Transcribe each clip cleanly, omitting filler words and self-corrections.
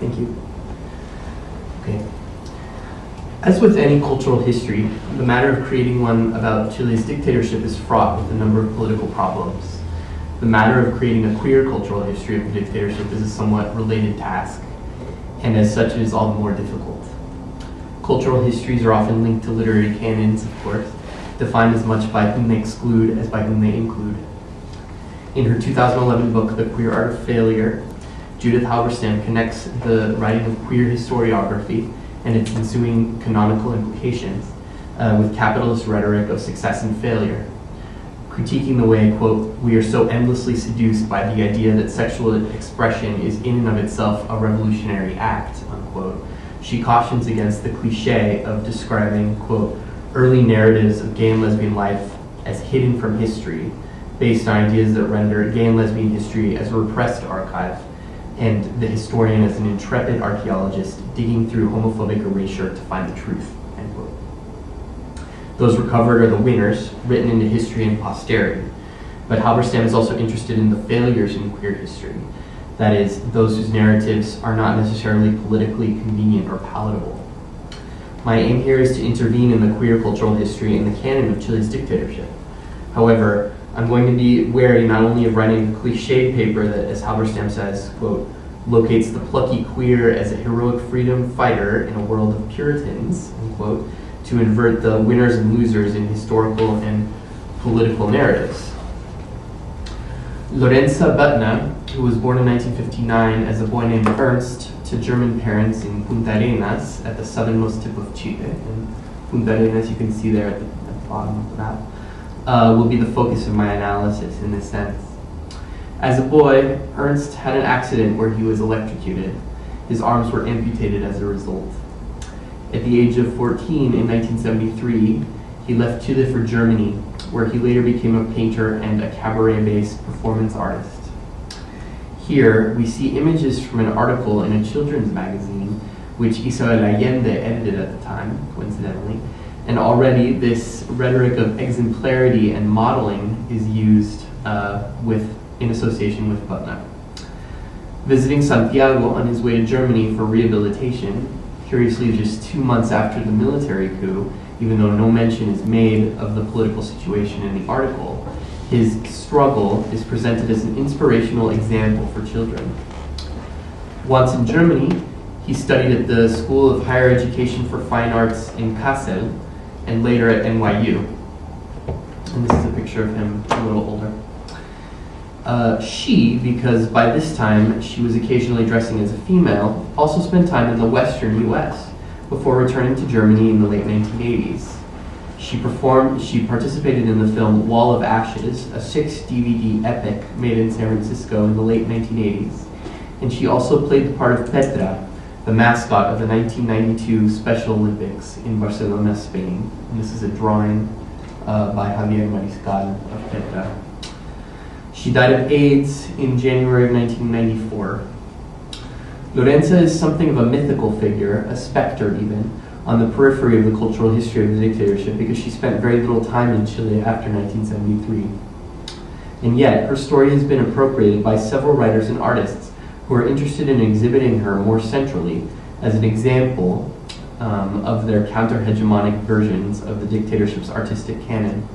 Thank you. Okay. As with any cultural history, the matter of creating one about Chile's dictatorship is fraught with a number of political problems. The matter of creating a queer cultural history of the dictatorship is a somewhat related task, and as such it is all the more difficult. Cultural histories are often linked to literary canons, of course, defined as much by whom they exclude as by whom they include. In her 2011 book, The Queer Art of Failure, Judith Halberstam connects the writing of queer historiography and its ensuing canonical implications with capitalist rhetoric of success and failure, critiquing the way, quote, we are so endlessly seduced by the idea that sexual expression is in and of itself a revolutionary act, unquote. She cautions against the cliche of describing, quote, early narratives of gay and lesbian life as hidden from history, based on ideas that render gay and lesbian history as a repressed archive, and the historian as an intrepid archaeologist digging through homophobic erasure to find the truth, end quote. Those recovered are the winners, written into history and posterity. But Halberstam is also interested in the failures in queer history, that is, those whose narratives are not necessarily politically convenient or palatable. My aim here is to intervene in the queer cultural history and the canon of Chile's dictatorship. However, I'm going to be wary not only of writing a cliched paper that, as Halberstam says, quote, locates the plucky queer as a heroic freedom fighter in a world of Puritans, unquote, to invert the winners and losers in historical and political narratives. Lorenza Böttner, who was born in 1959 as a boy named Ernst to German parents in Punta Arenas at the southernmost tip of Chile. And Punta Arenas, you can see there at the bottom of the map, will be the focus of my analysis in this sense. As a boy, Ernst had an accident where he was electrocuted. His arms were amputated as a result. At the age of 14 in 1973, he left Chile for Germany, where he later became a painter and a cabaret-based performance artist. Here, we see images from an article in a children's magazine, which Isabel Allende edited at the time, coincidentally, and already this rhetoric of exemplarity and modeling is used in association with Böttner. Visiting Santiago on his way to Germany for rehabilitation, curiously just 2 months after the military coup, even though no mention is made of the political situation in the article, his struggle is presented as an inspirational example for children. Once in Germany, he studied at the School of Higher Education for Fine Arts in Kassel, and later at NYU. And this is a picture of him a little older. She, because by this time she was occasionally dressing as a female, also spent time in the Western US before returning to Germany in the late 1980s. She participated in the film Wall of Ashes, a 6-DVD epic made in San Francisco in the late 1980s. And she also played the part of Petra, the mascot of the 1992 Special Olympics in Barcelona, Spain. And this is a drawing by Javier Mariscal of Petra. She died of AIDS in January of 1994. Lorenza is something of a mythical figure, a specter even, on the periphery of the cultural history of the dictatorship because she spent very little time in Chile after 1973. And yet, her story has been appropriated by several writers and artists who are interested in exhibiting her more centrally as an example of their counter-hegemonic versions of the dictatorship's artistic canon.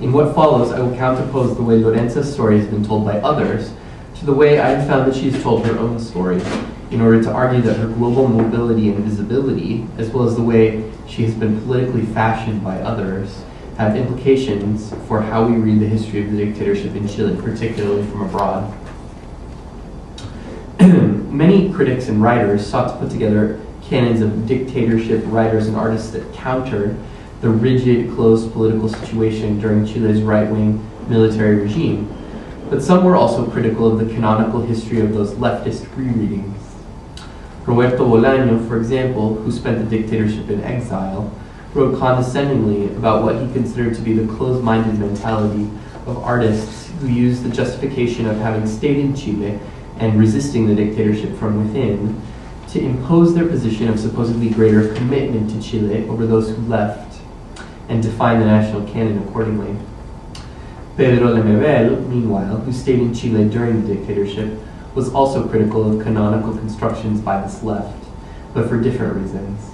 In what follows, I will counterpose the way Lorenza's story has been told by others to the way I have found that she has told her own story, in order to argue that her global mobility and visibility, as well as the way she has been politically fashioned by others, have implications for how we read the history of the dictatorship in Chile, particularly from abroad. Many critics and writers sought to put together canons of dictatorship writers and artists that countered the rigid, closed political situation during Chile's right-wing military regime. But some were also critical of the canonical history of those leftist rereadings. Roberto Bolaño, for example, who spent the dictatorship in exile, wrote condescendingly about what he considered to be the closed-minded mentality of artists who used the justification of having stayed in Chile and resisting the dictatorship from within to impose their position of supposedly greater commitment to Chile over those who left, and define the national canon accordingly. Pedro Lemebel, meanwhile, who stayed in Chile during the dictatorship, was also critical of canonical constructions by this left, but for different reasons.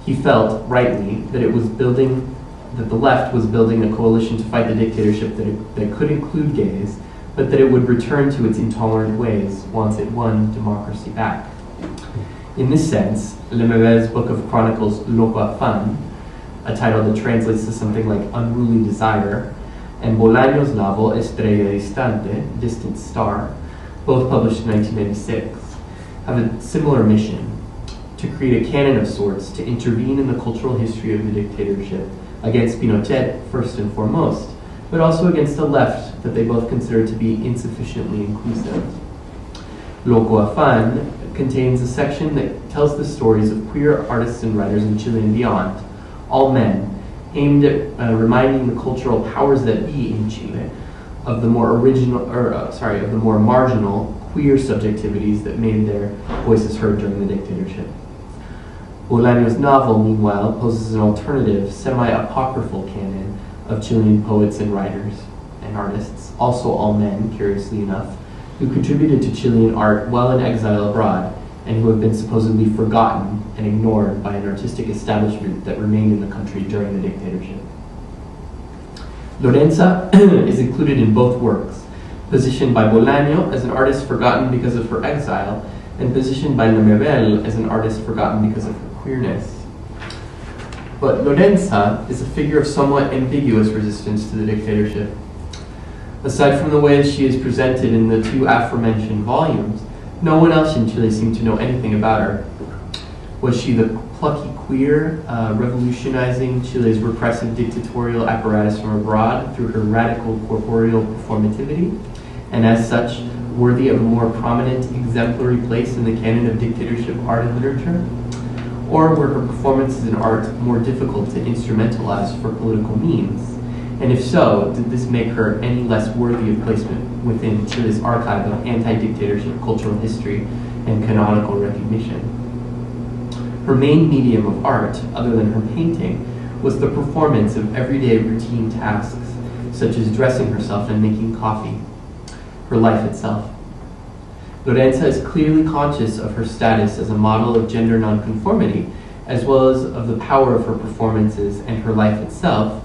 He felt, rightly, that the left was building a coalition to fight the dictatorship that could include gays, but that it would return to its intolerant ways once it won democracy back. In this sense, Lemaire's book of chronicles Loco Afán, a title that translates to something like unruly desire, and Bolaño's novel Estrella Distante, Distant Star, both published in 1996, have a similar mission: to create a canon of sorts to intervene in the cultural history of the dictatorship against Pinochet first and foremost, but also against a left that they both consider to be insufficiently inclusive. Loco Afán contains a section that tells the stories of queer artists and writers in Chile and beyond, all men, aimed at reminding the cultural powers that be in Chile of the more marginal queer subjectivities that made their voices heard during the dictatorship. Bolaño's novel, meanwhile, poses an alternative, semi-apocryphal canon of Chilean poets and writers and artists, also all men, curiously enough, who contributed to Chilean art while in exile abroad, and who have been supposedly forgotten and ignored by an artistic establishment that remained in the country during the dictatorship. Lorenza is included in both works, positioned by Bolaño as an artist forgotten because of her exile, and positioned by Lemaitre as an artist forgotten because of her queerness. But Lorenza is a figure of somewhat ambiguous resistance to the dictatorship. Aside from the way she is presented in the two aforementioned volumes, no one else in Chile seemed to know anything about her. Was she the plucky queer, revolutionizing Chile's repressive dictatorial apparatus from abroad through her radical corporeal performativity, and as such, worthy of a more prominent, exemplary place in the canon of dictatorship art and literature? Or were her performances in art more difficult to instrumentalize for political means? And if so, did this make her any less worthy of placement within Chile's archive of anti-dictatorship cultural history and canonical recognition? Her main medium of art, other than her painting, was the performance of everyday routine tasks, such as dressing herself and making coffee, her life itself. Lorenza is clearly conscious of her status as a model of gender nonconformity, as well as of the power of her performances and her life itself.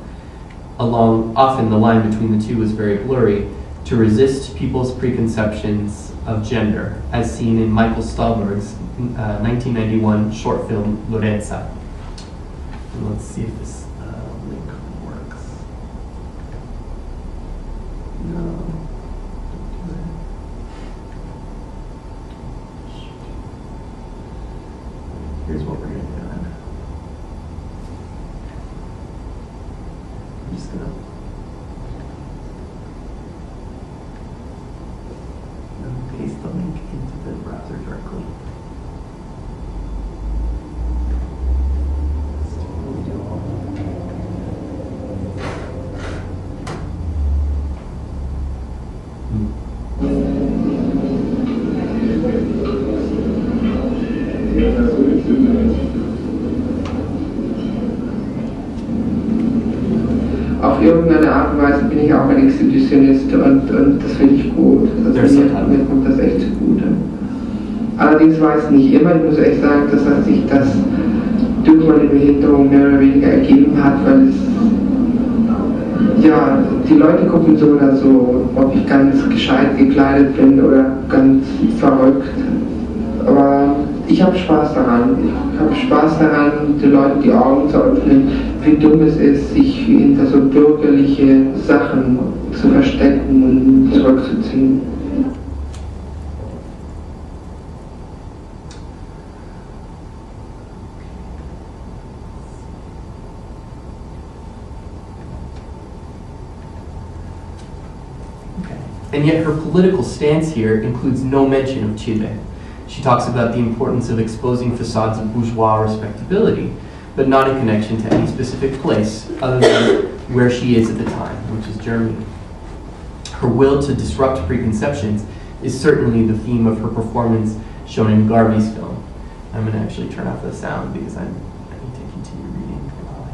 Often the line between the two was very blurry, to resist people's preconceptions of gender, as seen in Michael Stahlberg's 1991 short film, Lorenza. And let's see if this link works. No. Here's what we're going to do. I'm just going to paste the link into the browser directly. Auf irgendeine Art und Weise bin ich auch ein Exhibitionist und das finde ich gut. Also mir kommt das echt zugute. Allerdings war es nicht immer, ich muss echt sagen, dass sich das durch meine Behinderung mehr oder weniger ergeben hat, weil es, ja, die Leute gucken so oder so, ob ich ganz gescheit gekleidet bin oder ganz verrückt. Aber ich habe Spaß daran. Ich habe Spaß daran, den Leuten die Augen zu öffnen, wie dumm es ist, sich hinter so bürgerliche Sachen zu verstecken und zurückzuziehen. Okay. And yet her political stance here includes no mention of Chile. She talks about the importance of exposing facades of bourgeois respectability, but not in connection to any specific place other than where she is at the time, which is Germany. Her will to disrupt preconceptions is certainly the theme of her performance shown in Garvey's film. I'm going to actually turn off the sound because I need to continue reading while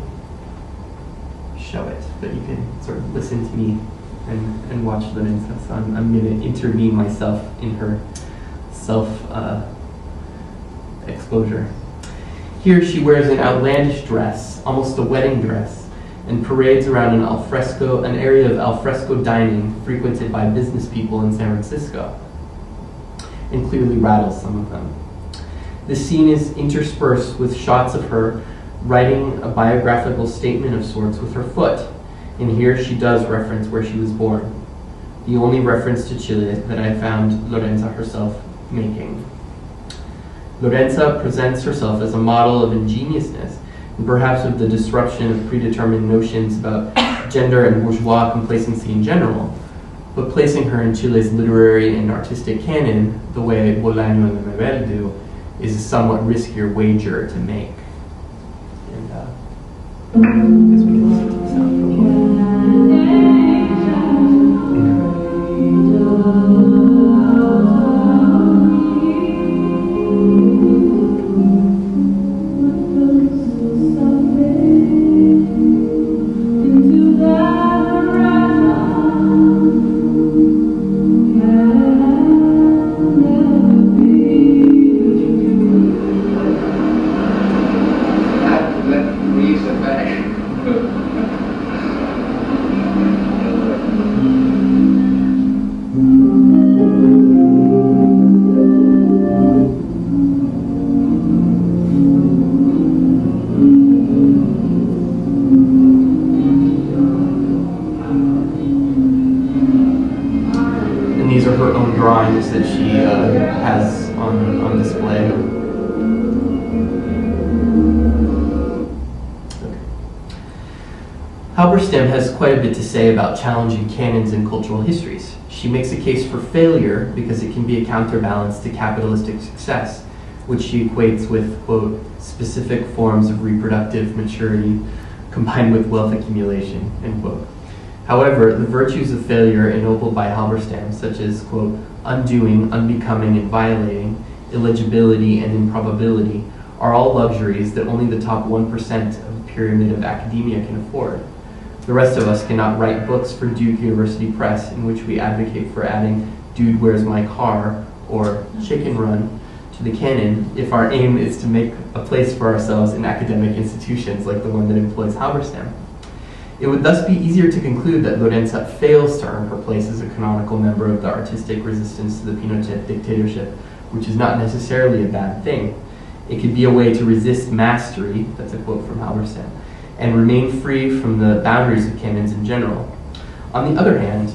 I show it, but you can sort of listen to me and watch Lorenza. So I'm going to intervene myself in her self-exposure. Here she wears an outlandish dress, almost a wedding dress, and parades around an area of alfresco dining frequented by business people in San Francisco, and clearly rattles some of them. This scene is interspersed with shots of her writing a biographical statement of sorts with her foot, and here she does reference where she was born, the only reference to Chile that I found Lorenza herself making. Lorenza presents herself as a model of ingenuousness, and perhaps of the disruption of predetermined notions about gender and bourgeois complacency in general, but placing her in Chile's literary and artistic canon, the way Bolaño and Lemebel do, is a somewhat riskier wager to make. And I guess we can listen to the sound recording. That she has on display. Okay. Halberstam has quite a bit to say about challenging canons and cultural histories. She makes a case for failure because it can be a counterbalance to capitalistic success, which she equates with, quote, specific forms of reproductive maturity combined with wealth accumulation, end quote. However, the virtues of failure ennobled by Halberstam, such as, quote, undoing, unbecoming, and violating, illegibility, and improbability, are all luxuries that only the top 1% of the pyramid of academia can afford. The rest of us cannot write books for Duke University Press in which we advocate for adding Dude, Where's My Car, or Chicken Run to the canon if our aim is to make a place for ourselves in academic institutions like the one that employs Halberstam. It would thus be easier to conclude that Lorenza fails to earn her place as a canonical member of the artistic resistance to the Pinochet dictatorship, which is not necessarily a bad thing. It could be a way to resist mastery, that's a quote from Halberstam, and remain free from the boundaries of canons in general. On the other hand,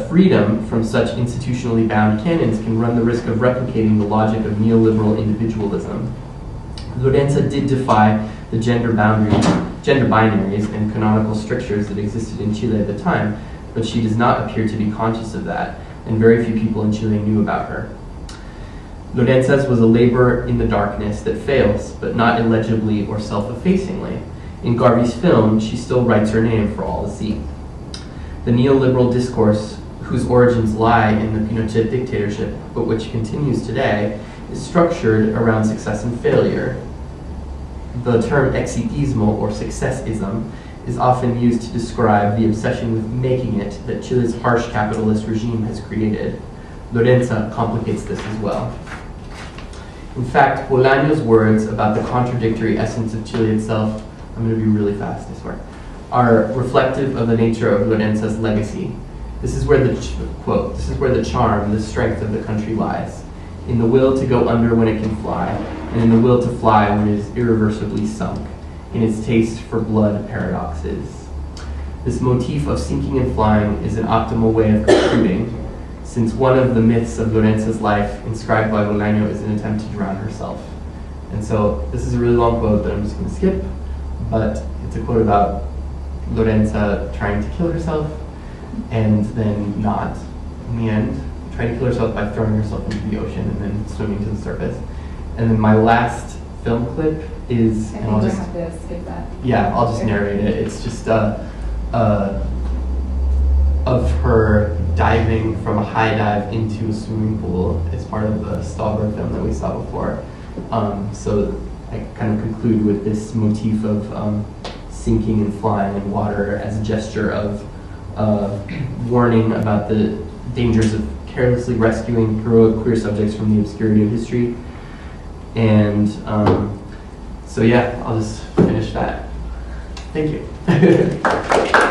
freedom from such institutionally bound canons can run the risk of replicating the logic of neoliberal individualism. Lorenza did defy the gender binaries and canonical strictures that existed in Chile at the time, but she does not appear to be conscious of that, and very few people in Chile knew about her. Lorenza's was a labor in the darkness that fails, but not illegibly or self-effacingly. In Garvey's film, she still writes her name for all to see. The neoliberal discourse, whose origins lie in the Pinochet dictatorship, but which continues today, is structured around success and failure. The term exitismo, or successism, is often used to describe the obsession with making it that Chile's harsh capitalist regime has created. Lorenza complicates this as well. In fact, Bolaño's words about the contradictory essence of Chile itself, I'm going to be really fast, I swear, are reflective of the nature of Lorenza's legacy. This is where the, quote, this is where the charm, the strength of the country lies, in the will to go under when it can fly, and in the will to fly when it is irreversibly sunk, in its taste for blood paradoxes. This motif of sinking and flying is an optimal way of concluding, since one of the myths of Lorenza's life inscribed by Bolaño is an attempt to drown herself. And so this is a really long quote that I'm just going to skip, but it's a quote about Lorenza trying to kill herself and then not, in the end, trying to kill herself by throwing herself into the ocean and then swimming to the surface. And then my last film clip is, I and think I'll we'll just, have to skip that. yeah, I'll just narrate it. It's just of her diving from a high dive into a swimming pool as part of the Stauber film that we saw before. So I kind of conclude with this motif of sinking and flying in water as a gesture of warning about the dangers of carelessly rescuing heroic queer subjects from the obscurity of history. And so yeah, I'll just finish that. Thank you.